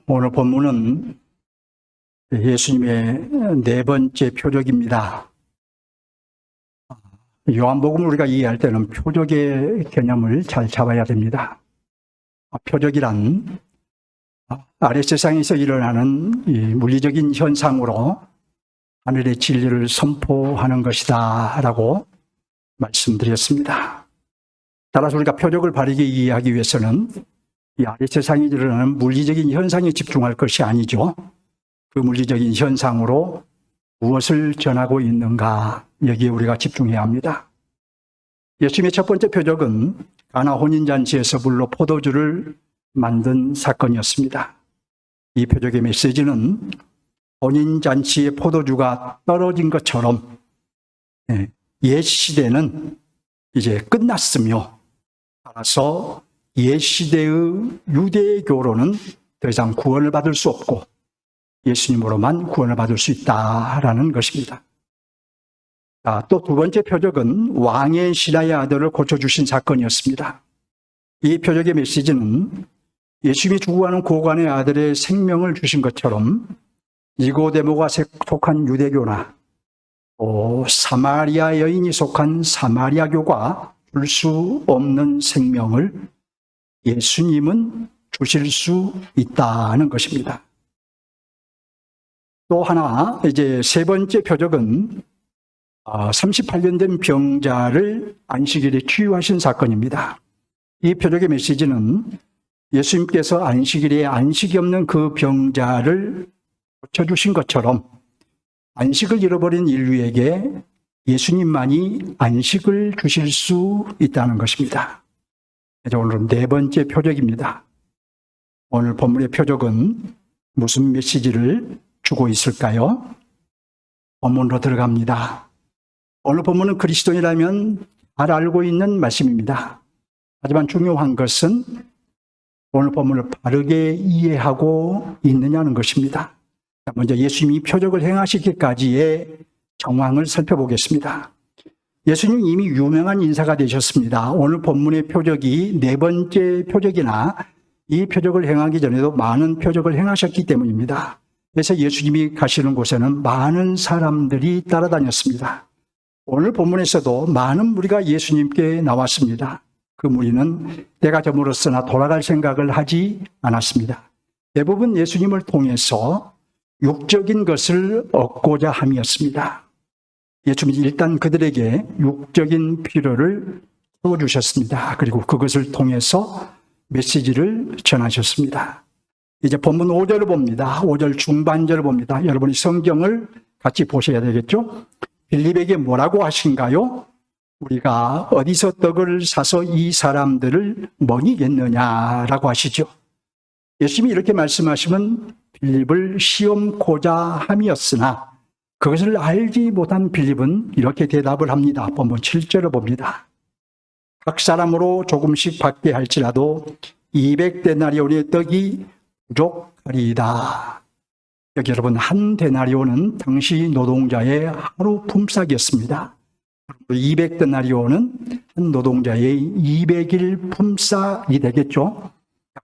오늘 본문은 예수님의 네 번째 표적입니다. 요한복음을 우리가 이해할 때는 표적의 개념을 잘 잡아야 됩니다. 표적이란 아래 세상에서 일어나는 이 물리적인 현상으로 하늘의 진리를 선포하는 것이다 라고 말씀드렸습니다. 따라서 우리가 표적을 바르게 이해하기 위해서는 이 아래 세상에 일어나는 물리적인 현상에 집중할 것이 아니죠. 그 물리적인 현상으로 무엇을 전하고 있는가, 여기에 우리가 집중해야 합니다. 예수님의 첫 번째 표적은 가나 혼인잔치에서 물로 포도주를 만든 사건이었습니다. 이 표적의 메시지는 혼인잔치의 포도주가 떨어진 것처럼 옛 시대는 이제 끝났으며, 따라서 옛 시대의 유대교로는 더 이상 구원을 받을 수 없고 예수님으로만 구원을 받을 수 있다라는 것입니다. 또 두 번째 표적은 왕의 신하의 아들을 고쳐주신 사건이었습니다. 이 표적의 메시지는 예수님이 죽어가는 고관의 아들의 생명을 주신 것처럼 니고데모가 속한 유대교나 또 사마리아 여인이 속한 사마리아교가 줄 수 없는 생명을 예수님은 주실 수 있다는 것입니다. 또 하나, 이제 세 번째 표적은 38년 된 병자를 안식일에 치유하신 사건입니다. 이 표적의 메시지는 예수님께서 안식일에 안식이 없는 그 병자를 고쳐주신 것처럼 안식을 잃어버린 인류에게 예수님만이 안식을 주실 수 있다는 것입니다. 오늘은 네 번째 표적입니다. 오늘 본문의 표적은 무슨 메시지를 주고 있을까요? 본문으로 들어갑니다. 오늘 본문은 그리스도인이라면 잘 알고 있는 말씀입니다. 하지만 중요한 것은 오늘 본문을 바르게 이해하고 있느냐는 것입니다. 먼저 예수님이 표적을 행하시기까지의 정황을 살펴보겠습니다. 예수님은 이미 유명한 인사가 되셨습니다. 오늘 본문의 표적이 네 번째 표적이나 이 표적을 행하기 전에도 많은 표적을 행하셨기 때문입니다. 그래서 예수님이 가시는 곳에는 많은 사람들이 따라다녔습니다. 오늘 본문에서도 많은 무리가 예수님께 나왔습니다. 그 무리는 때가 저물었으나 돌아갈 생각을 하지 않았습니다. 대부분 예수님을 통해서 육적인 것을 얻고자 함이었습니다. 예수님이 일단 그들에게 육적인 필요를 채워주셨습니다. 그리고 그것을 통해서 메시지를 전하셨습니다. 이제 본문 5절을 봅니다. 5절 중반절을 봅니다. 여러분이 성경을 같이 보셔야 되겠죠? 빌립에게 뭐라고 하신가요? 우리가 어디서 떡을 사서 이 사람들을 먹이겠느냐라고 하시죠. 예수님이 이렇게 말씀하시면 빌립을 시험코자 함이었으나 그것을 알지 못한 빌립은 이렇게 대답을 합니다. 본문 7절을 봅니다. 각 사람으로 조금씩 받게 할지라도 200데나리온의 떡이 부족하리이다. 여기 여러분, 한 데나리온은 당시 노동자의 하루 품삯이었습니다. 200데나리온은 한 노동자의 200일 품삯이 되겠죠.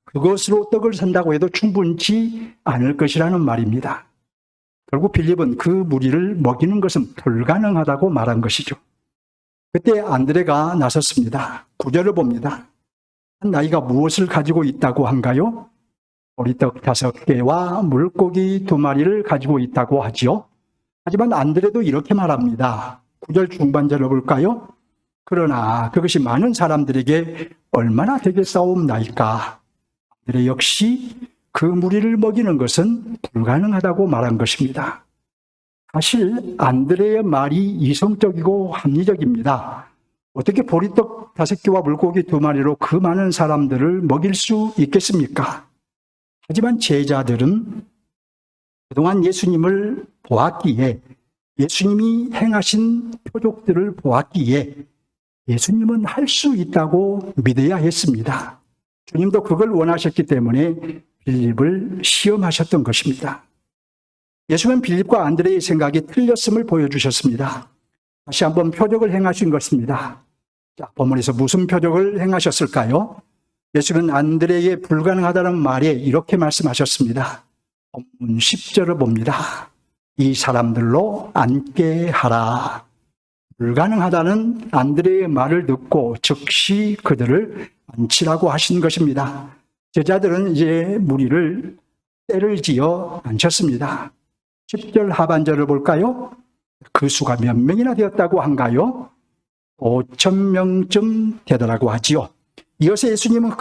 그것으로 떡을 산다고 해도 충분치 않을 것이라는 말입니다. 결국 빌립은 그 무리를 먹이는 것은 불가능하다고 말한 것이죠. 그때 안드레가 나섰습니다. 9절을 봅니다. 한 나이가 무엇을 가지고 있다고 한가요? 보리떡 5개와 물고기 2마리를 가지고 있다고 하지요. 하지만 안드레도 이렇게 말합니다. 9절 중반절을 볼까요? 그러나 그것이 많은 사람들에게 얼마나 되겠사옵나이까. 안드레 역시 그 무리를 먹이는 것은 불가능하다고 말한 것입니다. 사실 안드레의 말이 이성적이고 합리적입니다. 어떻게 보리떡 5개와 물고기 2마리로 그 많은 사람들을 먹일 수 있겠습니까? 하지만 제자들은 그동안 예수님을 보았기에, 예수님이 행하신 표적들을 보았기에 예수님은 할 수 있다고 믿어야 했습니다. 주님도 그걸 원하셨기 때문에 빌립을 시험하셨던 것입니다. 예수님은 빌립과 안드레의 생각이 틀렸음을 보여주셨습니다. 다시 한번 표적을 행하신 것입니다. 자, 본문에서 무슨 표적을 행하셨을까요? 예수님은 안드레에게 불가능하다는 말에 이렇게 말씀하셨습니다. 본문 10절을 봅니다. 이 사람들로 앉게 하라. 불가능하다는 안드레의 말을 듣고 즉시 그들을 앉히라고 하신 것입니다. 제자들은 이제 무리를 때를 지어 앉혔습니다. 10절 하반절을 볼까요? 그 수가 몇 명이나 되었다고 한가요? 5,000명쯤 되더라고 하지요. 이어서 예수님은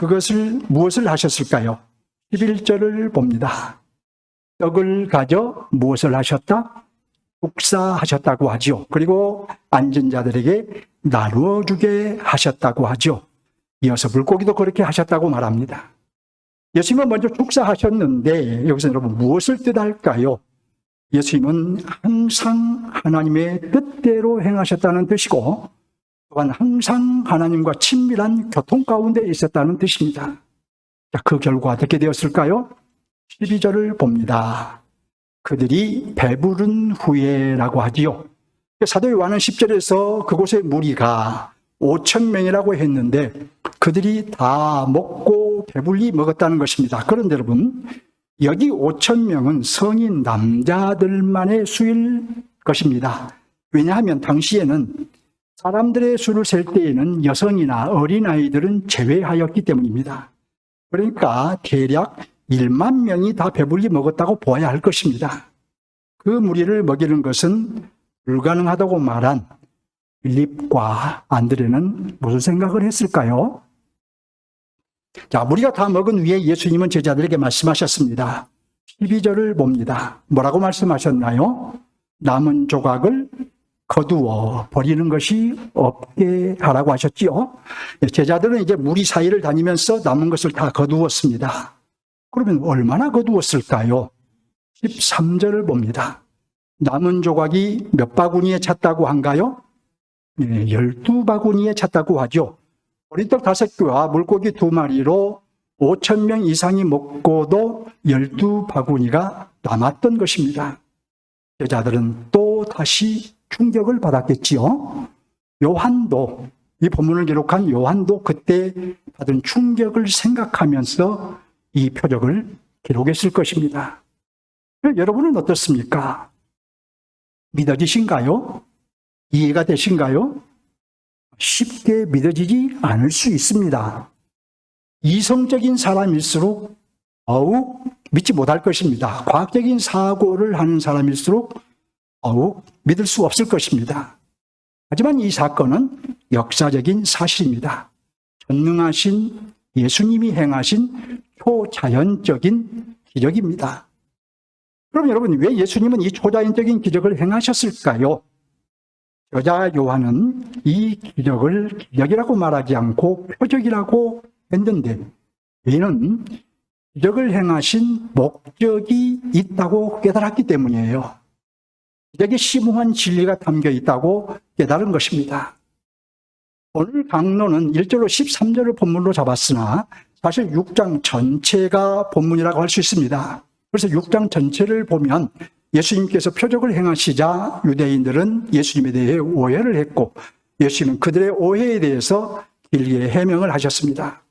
무엇을 하셨을까요? 11절을 봅니다. 떡을 가져 무엇을 하셨다? 축사하셨다고 하지요. 그리고 앉은 자들에게 나누어 주게 하셨다고 하죠. 이어서 물고기도 그렇게 하셨다고 말합니다. 예수님은 먼저 축사하셨는데 여기서 여러분 무엇을 뜻할까요? 예수님은 항상 하나님의 뜻대로 행하셨다는 뜻이고 또한 항상 하나님과 친밀한 교통 가운데 있었다는 뜻입니다. 자, 그 결과 어떻게 되었을까요? 12절을 봅니다. 그들이 배부른 후에라고 하지요. 사도 요한은 10절에서 그곳의 무리가 5,000명이라고 했는데 그들이 다 먹고 배불리 먹었다는 것입니다. 그런데 여러분, 여기 5,000명은 성인 남자들만의 수일 것입니다. 왜냐하면 당시에는 사람들의 수를 셀 때에는 여성이나 어린아이들은 제외하였기 때문입니다. 그러니까 대략 1만 명이 다 배불리 먹었다고 보아야 할 것입니다. 그 무리를 먹이는 것은 불가능하다고 말한 빌립과 안드레는 무슨 생각을 했을까요? 자, 무리가 다 먹은 후에 예수님은 제자들에게 말씀하셨습니다. 12절을 봅니다. 뭐라고 말씀하셨나요? 남은 조각을 거두어 버리는 것이 없게 하라고 하셨지요. 제자들은 이제 무리 사이를 다니면서 남은 것을 다 거두었습니다. 그러면 얼마나 거두었을까요? 13절을 봅니다. 남은 조각이 몇 바구니에 찼다고 한가요? 12바구니에 찼다고 하죠. 보리떡 5개와 물고기 2마리로 5,000명 이상이 먹고도 12바구니가 남았던 것입니다. 제자들은 또 다시 충격을 받았겠지요. 요한도, 이 본문을 기록한 요한도 그때 받은 충격을 생각하면서 이 표적을 기록했을 것입니다. 여러분은 어떻습니까? 믿어지신가요? 이해가 되신가요? 쉽게 믿어지지 않을 수 있습니다. 이성적인 사람일수록 더욱 믿지 못할 것입니다. 과학적인 사고를 하는 사람일수록 더욱 믿을 수 없을 것입니다. 하지만 이 사건은 역사적인 사실입니다. 전능하신 예수님이 행하신 초자연적인 기적입니다. 그럼 여러분, 왜 예수님은 이 초자연적인 기적을 행하셨을까요? 저자 요한은 이 기적을 기적이라고 말하지 않고 표적이라고 했는데 이는 기적을 행하신 목적이 있다고 깨달았기 때문이에요. 기적에 심오한 진리가 담겨 있다고 깨달은 것입니다. 오늘 강론은 1절로 13절을 본문으로 잡았으나 사실 6장 전체가 본문이라고 할 수 있습니다. 그래서 6장 전체를 보면 예수님께서 표적을 행하시자 유대인들은 예수님에 대해 오해를 했고 예수님은 그들의 오해에 대해서 길게 해명을 하셨습니다.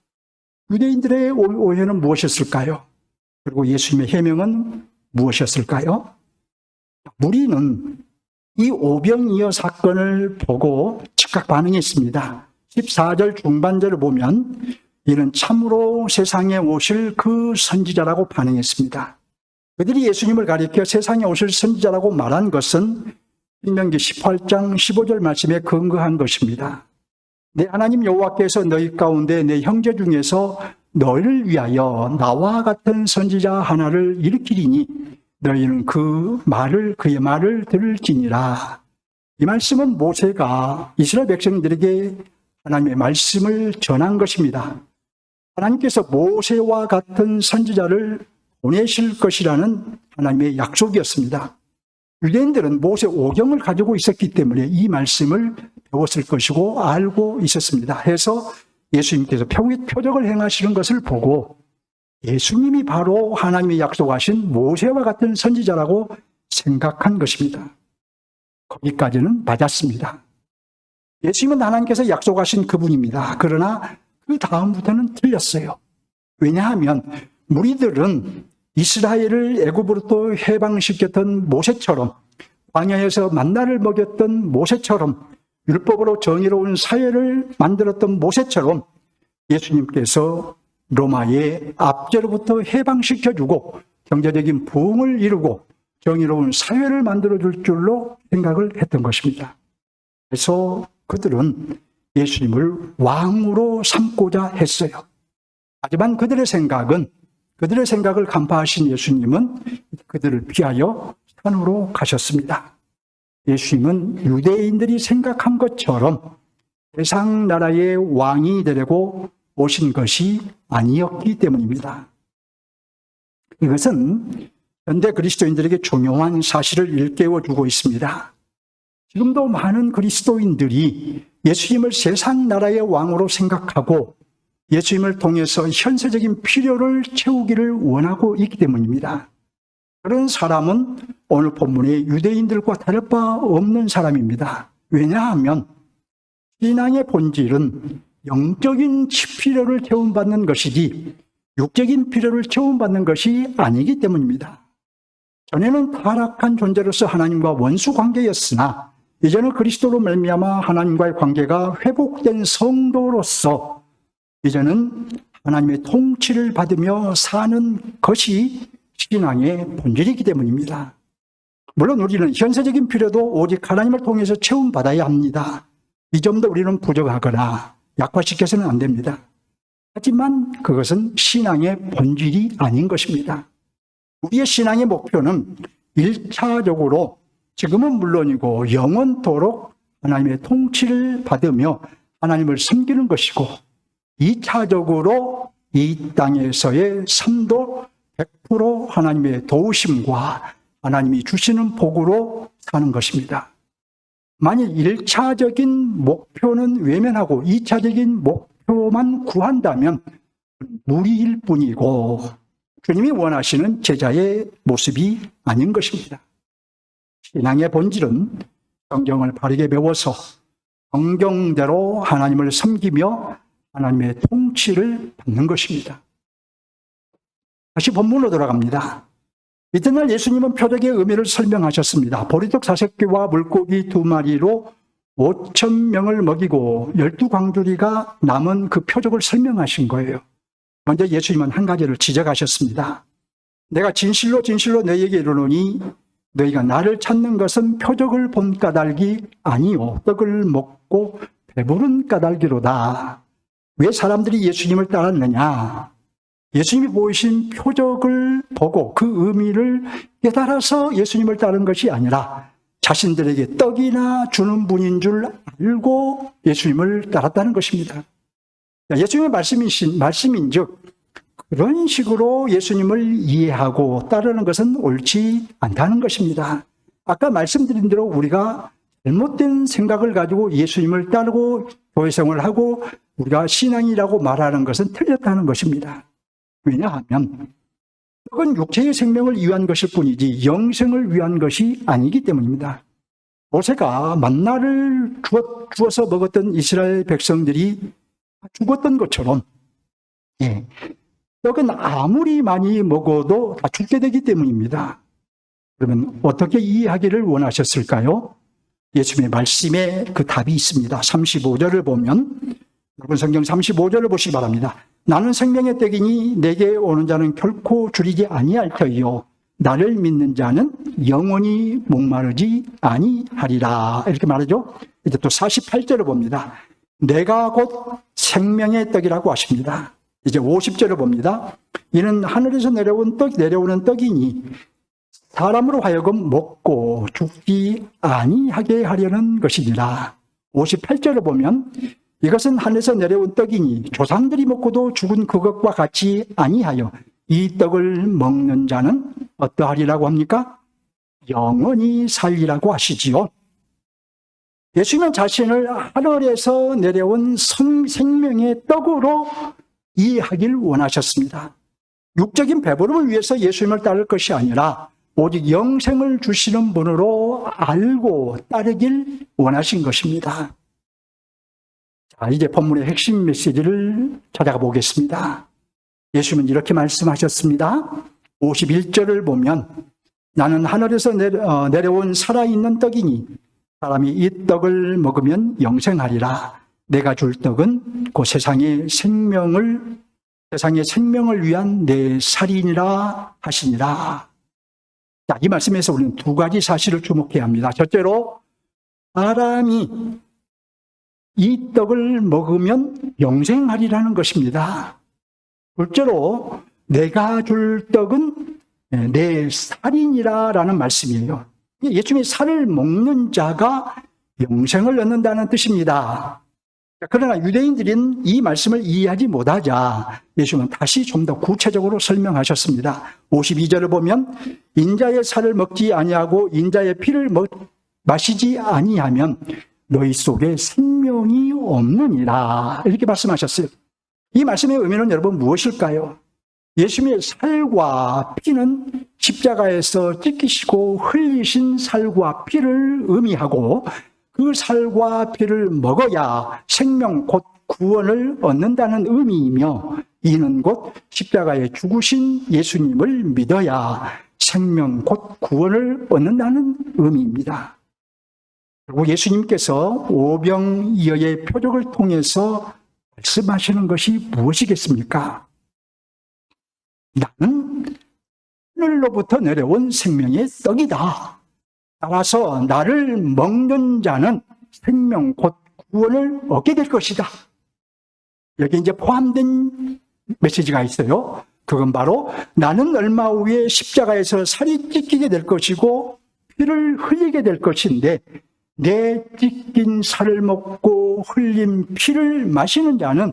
유대인들의 오해는 무엇이었을까요? 그리고 예수님의 해명은 무엇이었을까요? 무리는 이 오병이어 사건을 보고 즉각 반응했습니다. 14절 중반절을 보면 이는 참으로 세상에 오실 그 선지자라고 반응했습니다. 그들이 예수님을 가리켜 세상에 오실 선지자라고 말한 것은 신명기 18장 15절 말씀에 근거한 것입니다. 내 하나님 여호와께서 너희 가운데 내 형제 중에서 너희를 위하여 나와 같은 선지자 하나를 일으키리니 너희는 그의 말을 들을지니라. 이 말씀은 모세가 이스라엘 백성들에게 하나님의 말씀을 전한 것입니다. 하나님께서 모세와 같은 선지자를 보내실 것이라는 하나님의 약속이었습니다. 유대인들은 모세 오경을 가지고 있었기 때문에 이 말씀을 배웠을 것이고 알고 있었습니다. 해서 예수님께서 표적을 행하시는 것을 보고 예수님이 바로 하나님이 약속하신 모세와 같은 선지자라고 생각한 것입니다. 거기까지는 맞았습니다. 예수님은 하나님께서 약속하신 그분입니다. 그러나 그 다음부터는 틀렸어요. 왜냐하면 무리들은 이스라엘을 애굽으로부터 해방시켰던 모세처럼, 광야에서 만나를 먹였던 모세처럼, 율법으로 정의로운 사회를 만들었던 모세처럼 예수님께서 로마의 압제로부터 해방시켜주고 경제적인 부흥을 이루고 정의로운 사회를 만들어줄 줄로 생각을 했던 것입니다. 그래서 그들은 예수님을 왕으로 삼고자 했어요. 하지만 그들의 생각을 간파하신 예수님은 그들을 피하여 산으로 가셨습니다. 예수님은 유대인들이 생각한 것처럼 세상 나라의 왕이 되려고 오신 것이 아니었기 때문입니다. 이것은 현대 그리스도인들에게 중요한 사실을 일깨워주고 있습니다. 지금도 많은 그리스도인들이 예수님을 세상 나라의 왕으로 생각하고 예수님을 통해서 현세적인 필요를 채우기를 원하고 있기 때문입니다. 그런 사람은 오늘 본문의 유대인들과 다를 바 없는 사람입니다. 왜냐하면 신앙의 본질은 영적인 필요를 채움받는 것이지 육적인 필요를 채움받는 것이 아니기 때문입니다. 전에는 타락한 존재로서 하나님과 원수 관계였으나 이제는 그리스도로 말미암아 하나님과의 관계가 회복된 성도로서 이제는 하나님의 통치를 받으며 사는 것이 신앙의 본질이기 때문입니다. 물론 우리는 현세적인 필요도 오직 하나님을 통해서 채움받아야 합니다. 이 점도 우리는 부족하거나 약화시켜서는 안 됩니다. 하지만 그것은 신앙의 본질이 아닌 것입니다. 우리의 신앙의 목표는 1차적으로 지금은 물론이고 영원토록 하나님의 통치를 받으며 하나님을 섬기는 것이고 2차적으로 이 땅에서의 삶도 100% 하나님의 도우심과 하나님이 주시는 복으로 사는 것입니다. 만일 1차적인 목표는 외면하고 2차적인 목표만 구한다면 무리일 뿐이고 주님이 원하시는 제자의 모습이 아닌 것입니다. 신앙의 본질은 성경을 바르게 배워서 성경대로 하나님을 섬기며 하나님의 통치를 받는 것입니다. 다시 본문으로 돌아갑니다. 이튿날 예수님은 표적의 의미를 설명하셨습니다. 보리떡 5개와 물고기 2마리로 5,000명을 먹이고 12광주리가 남은 그 표적을 설명하신 거예요. 먼저 예수님은 한 가지를 지적하셨습니다. 내가 진실로 진실로 너희에게 이르노니 너희가 나를 찾는 것은 표적을 본 까닭이 아니요 떡을 먹고 배부른 까닭이로다. 왜 사람들이 예수님을 따랐느냐? 예수님이 보이신 표적을 보고 그 의미를 깨달아서 예수님을 따른 것이 아니라 자신들에게 떡이나 주는 분인 줄 알고 예수님을 따랐다는 것입니다. 예수님의 말씀인즉 그런 식으로 예수님을 이해하고 따르는 것은 옳지 않다는 것입니다. 아까 말씀드린 대로 우리가 잘못된 생각을 가지고 예수님을 따르고 교회생활을 하고 우리가 신앙이라고 말하는 것은 틀렸다는 것입니다. 왜냐하면 떡은 육체의 생명을 위한 것일 뿐이지 영생을 위한 것이 아니기 때문입니다. 모세가 만나를 주어서 먹었던 이스라엘 백성들이 죽었던 것처럼 떡은 아무리 많이 먹어도 다 죽게 되기 때문입니다. 그러면 어떻게 이해하기를 원하셨을까요? 예수님의 말씀에 그 답이 있습니다. 35절을 보면 여러분 성경 35절을 보시기 바랍니다. 나는 생명의 떡이니 내게 오는 자는 결코 줄이지 아니할 터이요 나를 믿는 자는 영원히 목마르지 아니하리라. 이렇게 말하죠. 이제 또 48절을 봅니다. 내가 곧 생명의 떡이라고 하십니다. 이제 50절을 봅니다. 이는 하늘에서 내려오는 떡이니 사람으로 하여금 먹고 죽지 아니하게 하려는 것이니라. 58절을 보면 이것은 하늘에서 내려온 떡이니 조상들이 먹고도 죽은 그것과 같이 아니하여 이 떡을 먹는 자는 어떠하리라고 합니까? 영원히 살리라고 하시지요. 예수님은 자신을 하늘에서 내려온 생명의 떡으로 이해하길 원하셨습니다. 육적인 배부름을 위해서 예수님을 따를 것이 아니라 오직 영생을 주시는 분으로 알고 따르길 원하신 것입니다. 자, 이제 본문의 핵심 메시지를 찾아가 보겠습니다. 예수님은 이렇게 말씀하셨습니다. 51절을 보면 나는 하늘에서 내려온 살아있는 떡이니 사람이 이 떡을 먹으면 영생하리라. 내가 줄 떡은 그 세상의 생명을 위한 내 살이니라 하시니라. 자, 이 말씀에서 우리는 두 가지 사실을 주목해야 합니다. 첫째로 사람이 이 떡을 먹으면 영생하리라는 것입니다. 둘째로 내가 줄 떡은 내 살이니라라는 말씀이에요. 예수님이 살을 먹는 자가 영생을 얻는다는 뜻입니다. 그러나 유대인들은 이 말씀을 이해하지 못하자 예수님은 다시 좀 더 구체적으로 설명하셨습니다. 52절을 보면 인자의 살을 먹지 아니하고 인자의 피를 마시지 아니하면 너희 속에 생명이 없느니라 이렇게 말씀하셨어요. 이 말씀의 의미는 여러분 무엇일까요? 예수님의 살과 피는 십자가에서 찢기시고 흘리신 살과 피를 의미하고 그 살과 피를 먹어야 생명 곧 구원을 얻는다는 의미이며 이는 곧 십자가에 죽으신 예수님을 믿어야 생명 곧 구원을 얻는다는 의미입니다. 그리고 예수님께서 오병이어의 표적을 통해서 말씀하시는 것이 무엇이겠습니까? 나는 하늘로부터 내려온 생명의 떡이다. 따라서 나를 먹는 자는 생명 곧 구원을 얻게 될 것이다. 여기 이제 포함된 메시지가 있어요. 그건 바로 나는 얼마 후에 십자가에서 살이 찢기게 될 것이고 피를 흘리게 될 것인데 내 찢긴 살을 먹고 흘린 피를 마시는 자는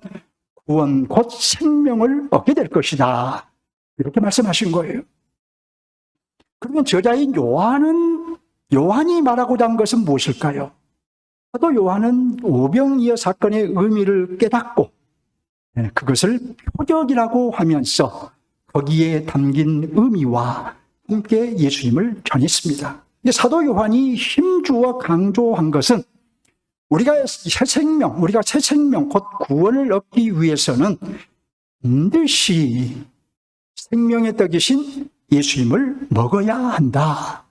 구원 곧 생명을 얻게 될 것이다. 이렇게 말씀하신 거예요. 그러면 저자인 요한이 말하고자 한 것은 무엇일까요? 사도 요한은 오병이어 사건의 의미를 깨닫고 그것을 표적이라고 하면서 거기에 담긴 의미와 함께 예수님을 전했습니다. 사도 요한이 힘주어 강조한 것은 우리가 새 생명, 곧 구원을 얻기 위해서는 반드시 생명의 떡이신 예수님을 먹어야 한다.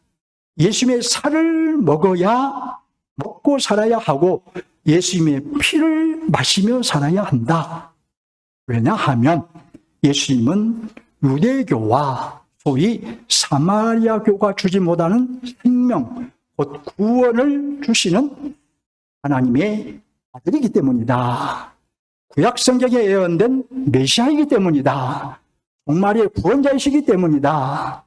예수님의 살을 먹고 살아야 하고 예수님의 피를 마시며 살아야 한다. 왜냐하면 예수님은 유대교와 소위 사마리아교가 주지 못하는 생명, 곧 구원을 주시는 하나님의 아들이기 때문이다. 구약 성경에 예언된 메시아이기 때문이다. 정말의 구원자이시기 때문이다.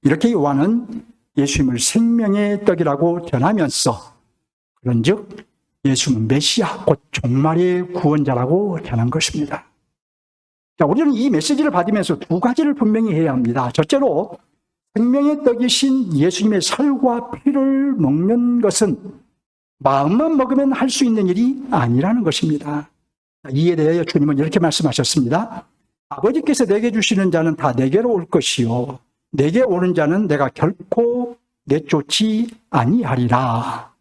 이렇게 요한은 예수님을 생명의 떡이라고 전하면서 그런즉 예수는 메시아, 곧 종말의 구원자라고 전한 것입니다. 자, 우리는 이 메시지를 받으면서 두 가지를 분명히 해야 합니다. 첫째로 생명의 떡이신 예수님의 살과 피를 먹는 것은 마음만 먹으면 할 수 있는 일이 아니라는 것입니다. 이에 대해 주님은 이렇게 말씀하셨습니다. 아버지께서 내게 주시는 자는 다 내게로 올 것이요 내게 오는 자는 내가 결코 내쫓지 아니하리라.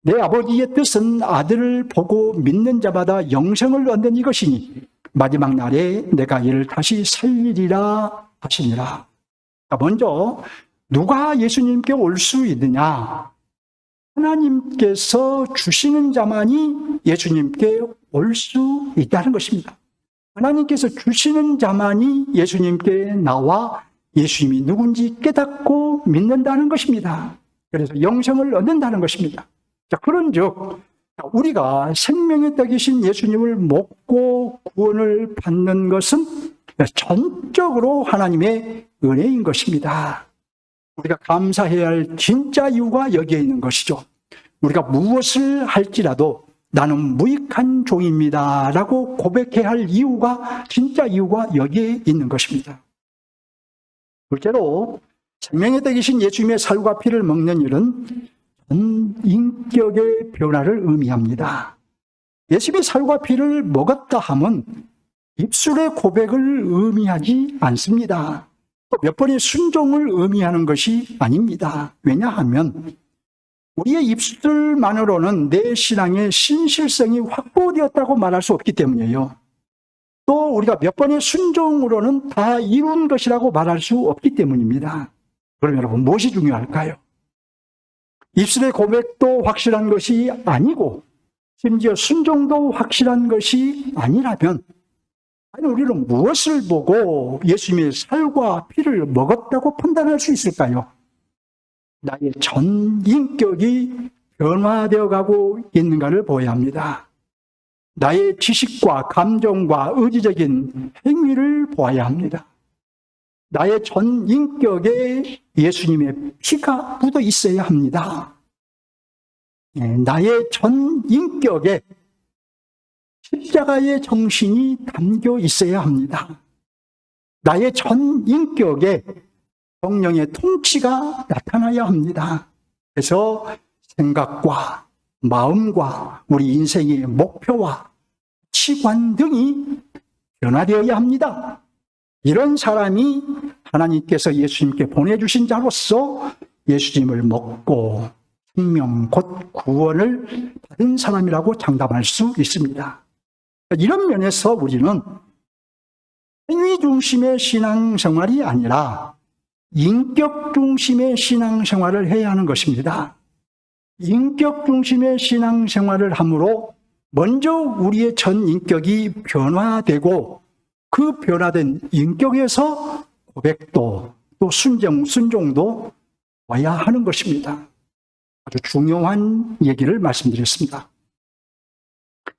내 아버지의 뜻은 아들을 보고 믿는 자마다 영생을 얻는 이것이니 마지막 날에 내가 이를 다시 살리리라 하시니라. 먼저 누가 예수님께 올 수 있느냐? 하나님께서 주시는 자만이 예수님께 올 수 있다는 것입니다. 하나님께서 주시는 자만이 예수님께 나와 예수님이 누군지 깨닫고 믿는다는 것입니다. 그래서 영생을 얻는다는 것입니다. 자, 그런즉 우리가 생명의 떡이신 예수님을 먹고 구원을 받는 것은 전적으로 하나님의 은혜인 것입니다. 우리가 감사해야 할 진짜 이유가 여기에 있는 것이죠. 우리가 무엇을 할지라도 나는 무익한 종입니다 라고 고백해야 할 이유가, 진짜 이유가 여기에 있는 것입니다. 둘째로 생명의 떡이신 예수님의 살과 피를 먹는 일은 전 인격의 변화를 의미합니다. 예수님의 살과 피를 먹었다 함은 입술의 고백을 의미하지 않습니다. 또 몇 번의 순종을 의미하는 것이 아닙니다. 왜냐하면 우리의 입술만으로는 내 신앙의 신실성이 확보되었다고 말할 수 없기 때문이에요. 또 우리가 몇 번의 순종으로는 다 이룬 것이라고 말할 수 없기 때문입니다. 그럼 여러분, 무엇이 중요할까요? 입술의 고백도 확실한 것이 아니고 심지어 순종도 확실한 것이 아니라면, 아니, 우리는 무엇을 보고 예수님의 살과 피를 먹었다고 판단할 수 있을까요? 나의 전 인격이 변화되어 가고 있는가를 보아야 합니다. 나의 지식과 감정과 의지적인 행위를 보아야 합니다. 나의 전 인격에 예수님의 피가 묻어 있어야 합니다. 나의 전 인격에 십자가의 정신이 담겨 있어야 합니다. 나의 전 인격에 성령의 통치가 나타나야 합니다. 그래서 생각과 마음과 우리 인생의 목표와 가치관 등이 변화되어야 합니다. 이런 사람이 하나님께서 예수님께 보내주신 자로서 예수님을 먹고 생명 곧 구원을 받은 사람이라고 장담할 수 있습니다. 이런 면에서 우리는 행위 중심의 신앙생활이 아니라 인격 중심의 신앙생활을 해야 하는 것입니다. 인격 중심의 신앙생활을 함으로 먼저 우리의 전 인격이 변화되고 그 변화된 인격에서 고백도 또 순종도 와야 하는 것입니다. 아주 중요한 얘기를 말씀드렸습니다.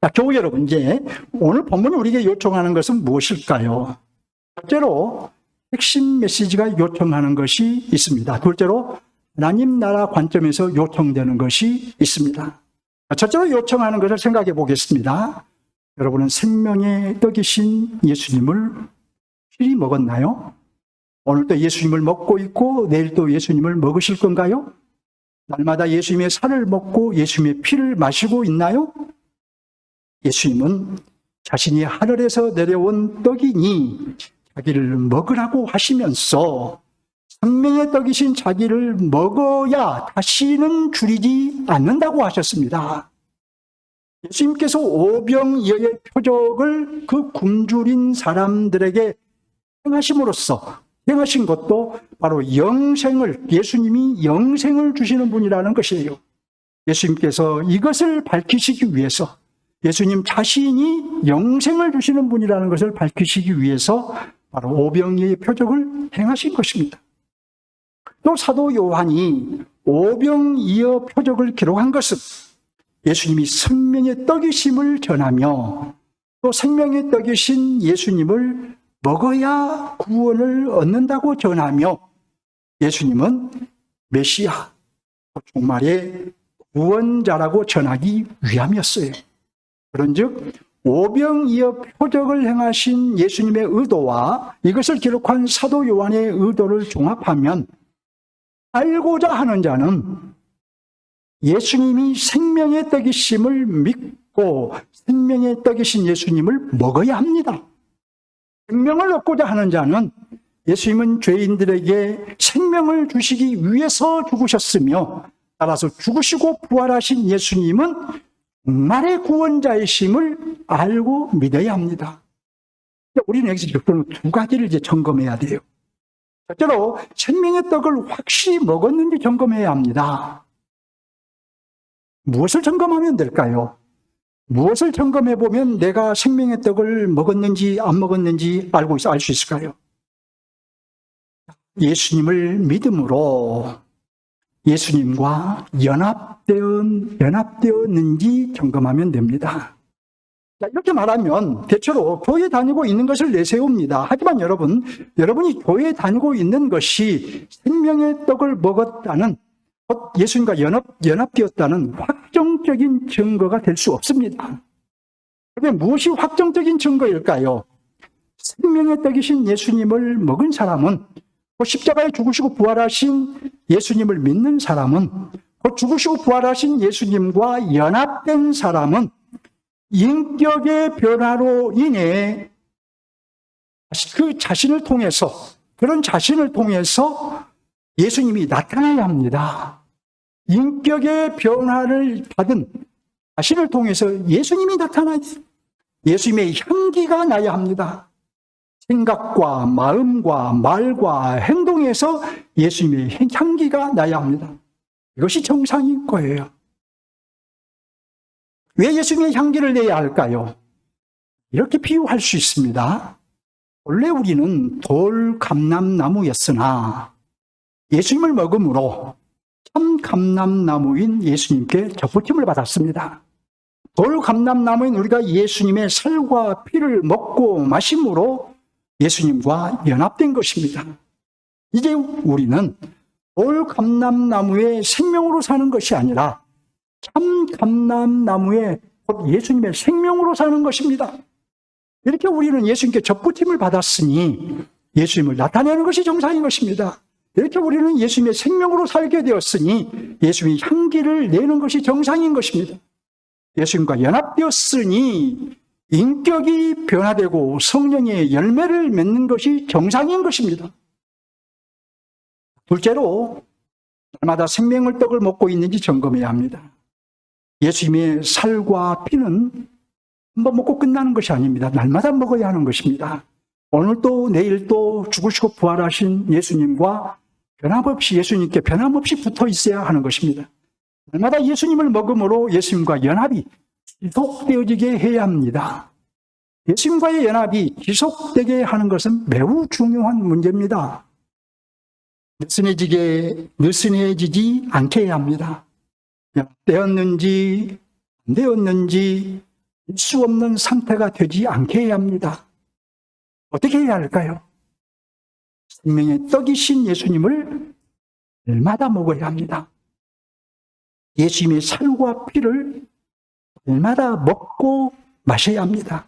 자, 교우 여러분, 이제 오늘 본문이 우리에게 요청하는 것은 무엇일까요? 첫째로 핵심 메시지가 요청하는 것이 있습니다. 둘째로 하나님 나라 관점에서 요청되는 것이 있습니다. 첫째로 요청하는 것을 생각해 보겠습니다. 여러분은 생명의 떡이신 예수님을 필히 먹었나요? 오늘도 예수님을 먹고 있고 내일도 예수님을 먹으실 건가요? 날마다 예수님의 살을 먹고 예수님의 피를 마시고 있나요? 예수님은 자신이 하늘에서 내려온 떡이니 자기를 먹으라고 하시면서 생명의 떡이신 자기를 먹어야 다시는 줄이지 않는다고 하셨습니다. 예수님께서 오병이어의 표적을 그 굶주린 사람들에게 행하신 것도 바로 예수님이 영생을 주시는 분이라는 것이에요. 예수님께서 이것을 밝히시기 위해서, 예수님 자신이 영생을 주시는 분이라는 것을 밝히시기 위해서 바로 오병이어의 표적을 행하신 것입니다. 또 사도 요한이 오병이어 표적을 기록한 것은 예수님이 생명의 떡이심을 전하며 또 생명의 떡이신 예수님을 먹어야 구원을 얻는다고 전하며 예수님은 메시아, 종말의 구원자라고 전하기 위함이었어요. 그런즉 오병이어 표적을 행하신 예수님의 의도와 이것을 기록한 사도 요한의 의도를 종합하면 알고자 하는 자는 예수님이 생명의 떡이심을 믿고 생명의 떡이신 예수님을 먹어야 합니다. 생명을 얻고자 하는 자는 예수님은 죄인들에게 생명을 주시기 위해서 죽으셨으며 따라서 죽으시고 부활하신 예수님은 정말의 구원자이심을 알고 믿어야 합니다. 우리는 여기서 두 가지를 이제 점검해야 돼요. 첫째로 생명의 떡을 확실히 먹었는지 점검해야 합니다. 무엇을 점검하면 될까요? 무엇을 점검해 보면 내가 생명의 떡을 먹었는지 안 먹었는지 알 수 있을까요? 예수님을 믿음으로 예수님과 연합되었는지 점검하면 됩니다. 자, 이렇게 말하면 대체로 교회 다니고 있는 것을 내세웁니다. 하지만 여러분이 교회 다니고 있는 것이 생명의 떡을 먹었다는, 예수님과 연합되었다는 확정적인 증거가 될 수 없습니다. 그런데 무엇이 확정적인 증거일까요? 생명의 떡이신 예수님을 먹은 사람은, 그 십자가에 죽으시고 부활하신 예수님을 믿는 사람은, 그 죽으시고 부활하신 예수님과 연합된 사람은 인격의 변화로 인해 그런 자신을 통해서 예수님이 나타나야 합니다. 인격의 변화를 받은 자신을 통해서 예수님이 나타나야 돼요. 예수님의 향기가 나야 합니다. 생각과 마음과 말과 행동에서 예수님의 향기가 나야 합니다. 이것이 정상인 거예요. 왜 예수님의 향기를 내야 할까요? 이렇게 비유할 수 있습니다. 원래 우리는 돌 감람나무였으나 예수님을 먹음으로 참 감람나무인 예수님께 접붙임을 받았습니다. 돌 감람나무인 우리가 예수님의 살과 피를 먹고 마심으로 예수님과 연합된 것입니다. 이제 우리는 돌 감람나무의 생명으로 사는 것이 아니라 참 감람나무의 곧 예수님의 생명으로 사는 것입니다. 이렇게 우리는 예수님께 접붙임을 받았으니 예수님을 나타내는 것이 정상인 것입니다. 이렇게 우리는 예수님의 생명으로 살게 되었으니 예수님의 향기를 내는 것이 정상인 것입니다. 예수님과 연합되었으니 인격이 변화되고 성령의 열매를 맺는 것이 정상인 것입니다. 둘째로, 날마다 생명의 떡을 먹고 있는지 점검해야 합니다. 예수님의 살과 피는 한번 먹고 끝나는 것이 아닙니다. 날마다 먹어야 하는 것입니다. 오늘도 내일도 죽으시고 부활하신 예수님과 변함없이 예수님께 변함없이 붙어 있어야 하는 것입니다. 날마다 예수님을 먹음으로 예수님과 연합이 지속되어지게 해야 합니다. 예수님과의 연합이 지속되게 하는 것은 매우 중요한 문제입니다. 느슨해지지 않게 해야 합니다. 되었는지 안 되었는지 알 수 없는 상태가 되지 않게 해야 합니다. 어떻게 해야 할까요? 생명의 떡이신 예수님을 날마다 먹어야 합니다. 예수님의 살과 피를 날마다 먹고 마셔야 합니다.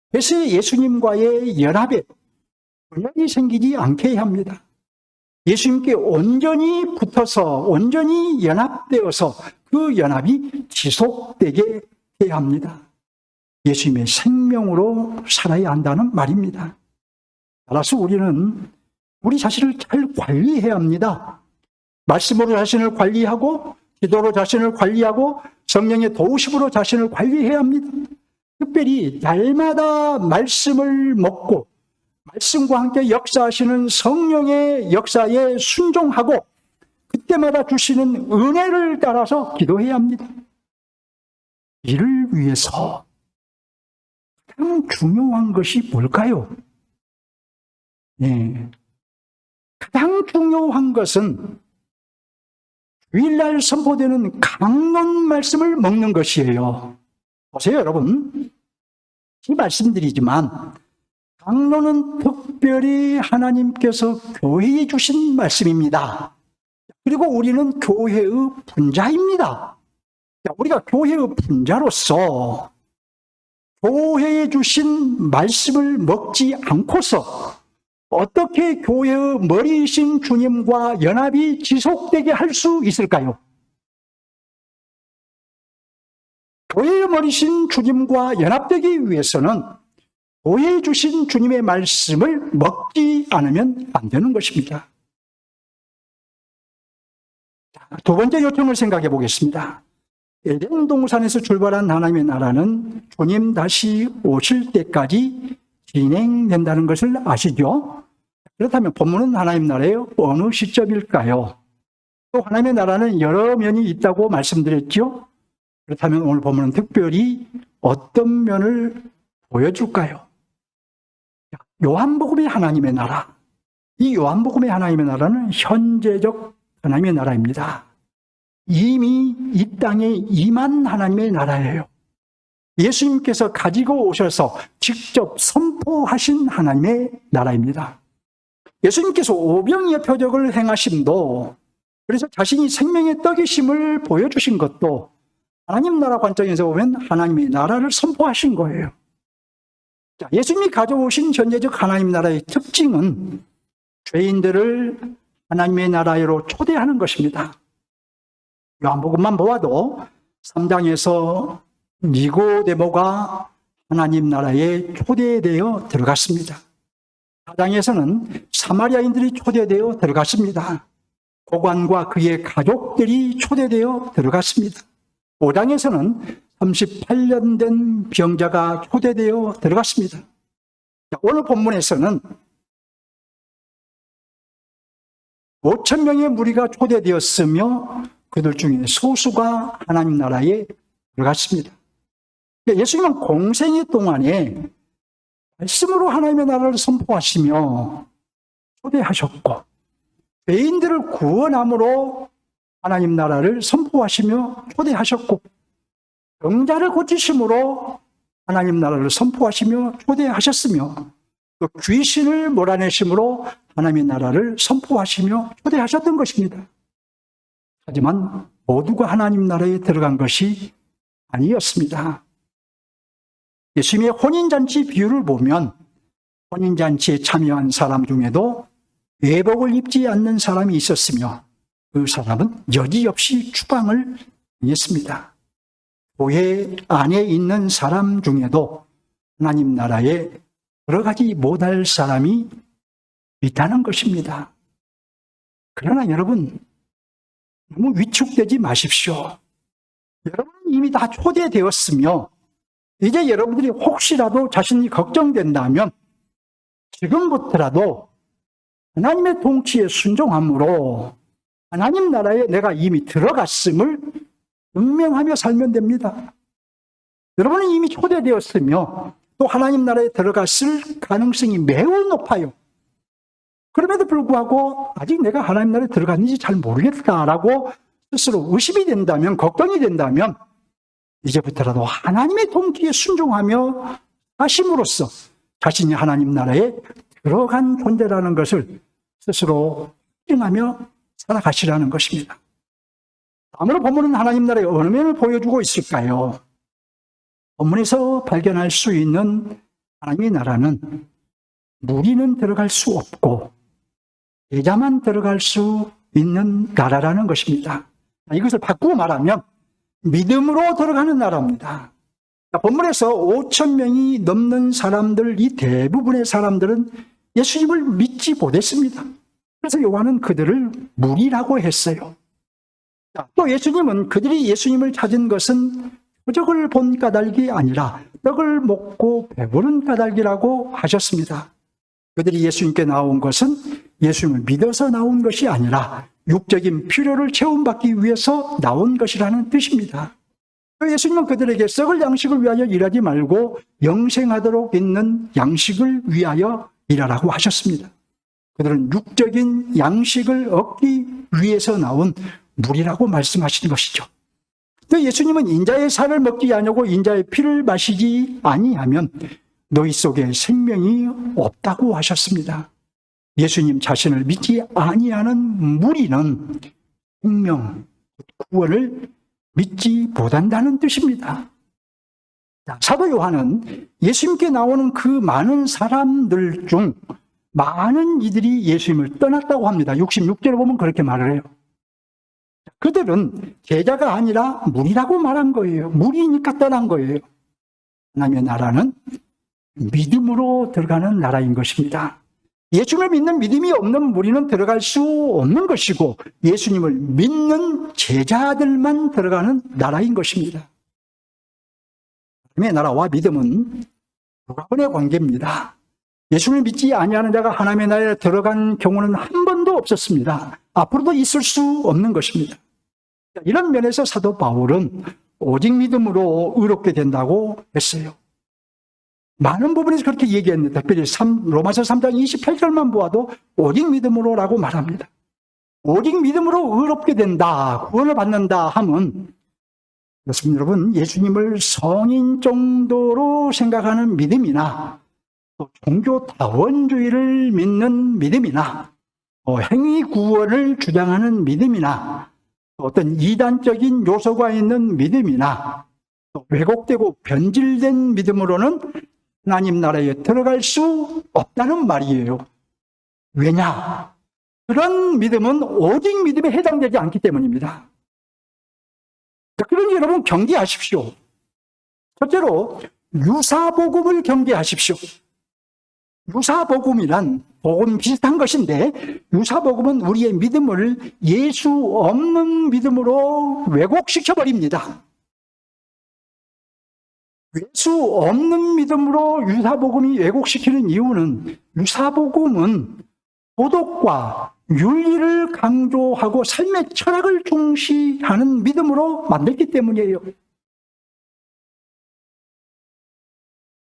그래서 예수님과의 연합에 분란이 생기지 않게 해야 합니다. 예수님께 온전히 붙어서 온전히 연합되어서 그 연합이 지속되게 해야 합니다. 예수님의 생명으로 살아야 한다는 말입니다. 따라서 우리는 우리 자신을 잘 관리해야 합니다. 말씀으로 자신을 관리하고 기도로 자신을 관리하고 성령의 도우심으로 자신을 관리해야 합니다. 특별히 날마다 말씀을 먹고 말씀과 함께 역사하시는 성령의 역사에 순종하고 그때마다 주시는 은혜를 따라서 기도해야 합니다. 이를 위해서 가장 중요한 것이 뭘까요? 가장 중요한 것은 주일날 선포되는 강론 말씀을 먹는 것이에요. 보세요, 여러분. 이 말씀드리지만 강론은 특별히 하나님께서 교회에 주신 말씀입니다. 그리고 우리는 교회의 분자입니다. 우리가 교회의 분자로서 교회에 주신 말씀을 먹지 않고서 어떻게 교회의 머리이신 주님과 연합이 지속되게 할 수 있을까요? 교회의 머리이신 주님과 연합되기 위해서는 교회에 주신 주님의 말씀을 먹지 않으면 안 되는 것입니다. 두 번째 요청을 생각해 보겠습니다. 에덴 동산에서 출발한 하나님의 나라는 주님 다시 오실 때까지 진행된다는 것을 아시죠? 그렇다면 본문은 하나님 나라의 어느 시점일까요? 또 하나님의 나라는 여러 면이 있다고 말씀드렸죠? 그렇다면 오늘 본문은 특별히 어떤 면을 보여줄까요? 요한복음의 하나님의 나라. 이 요한복음의 하나님의 나라는 현재적 하나님의 나라입니다. 이미 이 땅에 임한 하나님의 나라예요. 예수님께서 가지고 오셔서 직접 선포하신 하나님의 나라입니다. 예수님께서 오병이의 표적을 행하심도, 그래서 자신이 생명의 떡이심을 보여주신 것도 하나님 나라 관점에서 보면 하나님의 나라를 선포하신 거예요. 예수님이 가져오신 현재적 하나님 나라의 특징은 죄인들을 하나님의 나라로 초대하는 것입니다. 요한복음만 보아도 3장에서 니고데모가 하나님 나라에 초대되어 들어갔습니다. 4장에서는 사마리아인들이 초대되어 들어갔습니다. 고관과 그의 가족들이 초대되어 들어갔습니다. 5장에서는 38년 된 병자가 초대되어 들어갔습니다. 오늘 본문에서는 5천 명의 무리가 초대되었으며 그들 중에 소수가 하나님 나라에 들어갔습니다. 예수님은 공생애 동안에 말씀으로 하나님의 나라를 선포하시며 초대하셨고, 죄인들을 구원함으로 하나님 나라를 선포하시며 초대하셨고, 병자를 고치심으로 하나님 나라를 선포하시며 초대하셨으며, 또 귀신을 몰아내심으로 하나님의 나라를 선포하시며 초대하셨던 것입니다. 하지만 모두가 하나님 나라에 들어간 것이 아니었습니다. 예수님의 혼인잔치 비유를 보면 혼인잔치에 참여한 사람 중에도 예복을 입지 않는 사람이 있었으며 그 사람은 여지없이 추방을 당했습니다. 교회 안에 있는 사람 중에도 하나님 나라에 들어가지 못할 사람이 있다는 것입니다. 그러나 여러분, 너무 위축되지 마십시오. 여러분은 이미 다 초대되었으며 이제 여러분들이 혹시라도 자신이 걱정된다면 지금부터라도 하나님의 통치에 순종함으로 하나님 나라에 내가 이미 들어갔음을 증명하며 살면 됩니다. 여러분은 이미 초대되었으며 또 하나님 나라에 들어갔을 가능성이 매우 높아요. 그럼에도 불구하고 아직 내가 하나님 나라에 들어갔는지 잘 모르겠다라고 스스로 의심이 된다면, 걱정이 된다면 이제부터라도 하나님의 통치에 순종하며 하심으로써 자신이 하나님 나라에 들어간 존재라는 것을 스스로 확증하며 살아가시라는 것입니다. 다음으로 본문은 하나님 나라의 어느 면을 보여주고 있을까요? 본문에서 발견할 수 있는 하나님의 나라는 무리는 들어갈 수 없고 제자만 들어갈 수 있는 나라라는 것입니다. 이것을 바꾸고 말하면 믿음으로 들어가는 나라입니다. 본문에서 5천 명이 넘는 사람들, 이 대부분의 사람들은 예수님을 믿지 못했습니다. 그래서 요한은 그들을 무리라고 했어요. 또 예수님은 그들이 예수님을 찾은 것은 표적을 본 까닭이 아니라 떡을 먹고 배부른 까닭이라고 하셨습니다. 그들이 예수님께 나온 것은 예수님을 믿어서 나온 것이 아니라 육적인 필요를 채움받기 위해서 나온 것이라는 뜻입니다. 예수님은 그들에게 썩을 양식을 위하여 일하지 말고 영생하도록 있는 양식을 위하여 일하라고 하셨습니다. 그들은 육적인 양식을 얻기 위해서 나온 무리라고 말씀하시는 것이죠. 또 예수님은 인자의 살을 먹지 아니하고 인자의 피를 마시지 아니하면 너희 속에 생명이 없다고 하셨습니다. 예수님 자신을 믿지 아니하는 무리는 생명, 구원을 믿지 못한다는 뜻입니다. 사도 요한은 예수님께 나오는 그 많은 사람들 중 많은 이들이 예수님을 떠났다고 합니다. 66절에 보면 그렇게 말을 해요. 그들은 제자가 아니라 무리라고 말한 거예요. 무리니까 떠난 거예요. 하나님의 나라는 믿음으로 들어가는 나라인 것입니다. 예수님을 믿는 믿음이 없는 무리는 들어갈 수 없는 것이고 예수님을 믿는 제자들만 들어가는 나라인 것입니다. 하나님의 나라와 믿음은 누가원의 관계입니다. 예수님을 믿지 아니하는 자가 하나님의 나라에 들어간 경우는 한 번도 없었습니다. 앞으로도 있을 수 없는 것입니다. 이런 면에서 사도 바울은 오직 믿음으로 의롭게 된다고 했어요. 많은 부분에서 그렇게 얘기했는데 특별히 로마서 3장 28절만 보아도 오직 믿음으로라고 말합니다. 오직 믿음으로 의롭게 된다, 구원을 받는다 하면 그렇습니다. 여러분, 예수님을 성인 정도로 생각하는 믿음이나 또 종교다원주의를 믿는 믿음이나 행위 구원을 주장하는 믿음이나 어떤 이단적인 요소가 있는 믿음이나 또 왜곡되고 변질된 믿음으로는 하나님 나라에 들어갈 수 없다는 말이에요. 왜냐? 그런 믿음은 오직 믿음에 해당되지 않기 때문입니다. 그러니 여러분 경계하십시오. 첫째로 유사복음을 경계하십시오. 유사복음이란 복음 비슷한 것인데, 유사복음은 우리의 믿음을 예수 없는 믿음으로 왜곡시켜버립니다. 예수 없는 믿음으로 유사복음이 왜곡시키는 이유는, 유사복음은 도덕과 윤리를 강조하고 삶의 철학을 중시하는 믿음으로 만들기 때문이에요.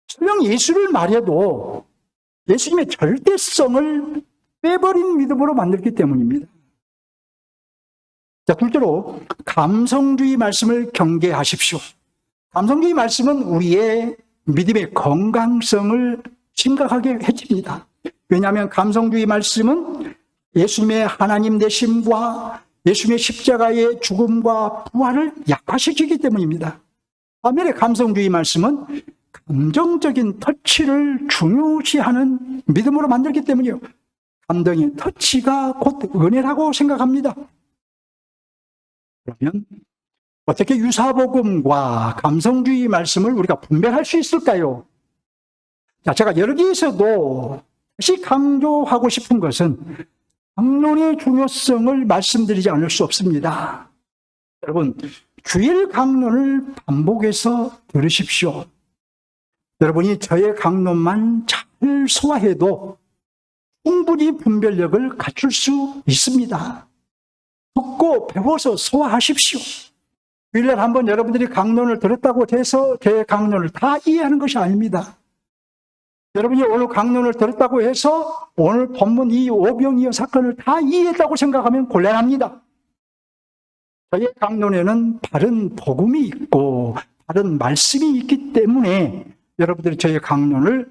설령 예수를 말해도 예수님의 절대성을 빼버린 믿음으로 만들기 때문입니다. 자, 둘째로 감성주의 말씀을 경계하십시오. 감성주의 말씀은 우리의 믿음의 건강성을 심각하게 해칩니다. 왜냐하면 감성주의 말씀은 예수님의 하나님 되심과 예수님의 십자가의 죽음과 부활을 약화시키기 때문입니다. 반면에 감성주의 말씀은 감정적인 터치를 중요시하는 믿음으로 만들기 때문이요. 감정의 터치가 곧 은혜라고 생각합니다. 그러면 어떻게 유사복음과 감성주의 말씀을 우리가 분별할 수 있을까요? 자, 제가 여기에서도 다시 강조하고 싶은 것은 강론의 중요성을 말씀드리지 않을 수 없습니다. 여러분, 주일 강론을 반복해서 들으십시오. 여러분이 저의 강론만 잘 소화해도 충분히 분별력을 갖출 수 있습니다. 듣고 배워서 소화하십시오. 주일날 한번 여러분들이 강론을 들었다고 해서 제 강론을 다 이해하는 것이 아닙니다. 여러분이 오늘 강론을 들었다고 해서 오늘 본문 이 오병이어 사건을 다 이해했다고 생각하면 곤란합니다. 저의 강론에는 바른 복음이 있고 바른 말씀이 있기 때문에 여러분들이 저의 강론을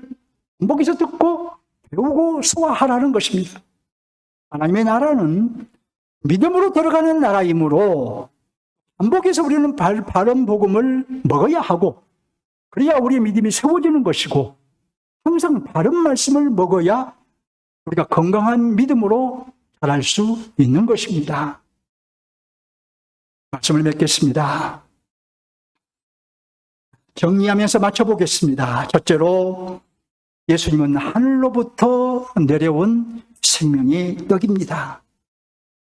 반복해서 듣고 배우고 소화하라는 것입니다. 하나님의 나라는 믿음으로 들어가는 나라이므로 반복해서 우리는 바른 복음을 먹어야 하고, 그래야 우리의 믿음이 세워지는 것이고, 항상 바른 말씀을 먹어야 우리가 건강한 믿음으로 자랄 수 있는 것입니다. 말씀을 맺겠습니다. 정리하면서 맞춰보겠습니다. 첫째로, 예수님은 하늘로부터 내려온 생명의 떡입니다.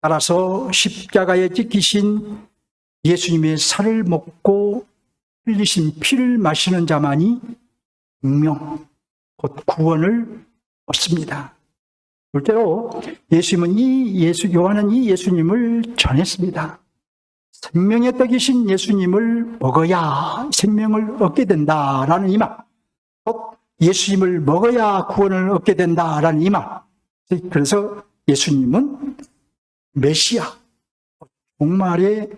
따라서 십자가에 찍히신 예수님의 살을 먹고 흘리신 피를 마시는 자만이 생명, 곧 구원을 얻습니다. 둘째로, 요한은 이 예수님을 전했습니다. 생명의 떡이신 예수님을 먹어야 생명을 얻게 된다라는 이 말, 또 예수님을 먹어야 구원을 얻게 된다라는 이 말. 그래서 예수님은 메시아, 종말의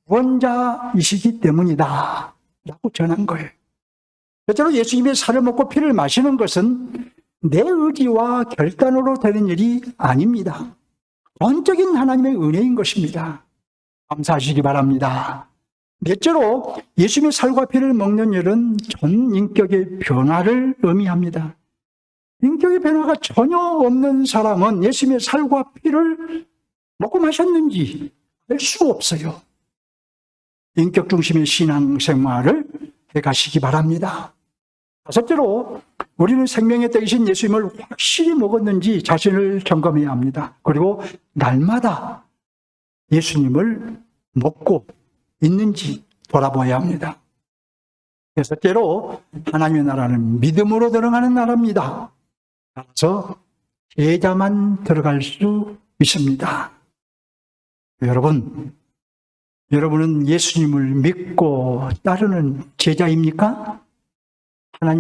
구원자이시기 때문이다 라고 전한 거예요. 실제로 예수님의 살을 먹고 피를 마시는 것은 내 의지와 결단으로 되는 일이 아닙니다. 전적인 하나님의 은혜인 것입니다. 감사하시기 바랍니다. 넷째로, 예수님의 살과 피를 먹는 일은 전 인격의 변화를 의미합니다. 인격의 변화가 전혀 없는 사람은 예수님의 살과 피를 먹고 마셨는지 알 수 없어요. 인격 중심의 신앙생활을 해가시기 바랍니다. 다섯째로, 우리는 생명의 떡이신 예수님을 확실히 먹었는지 자신을 점검해야 합니다. 그리고 날마다 예수님을 먹고 있는지 돌아봐야 합니다. 여섯째로, 하나님의 나라는 믿음으로 들어가는 나라입니다. 따라서 제자만 들어갈 수 있습니다. 여러분은 예수님을 믿고 따르는 제자입니까? 하나님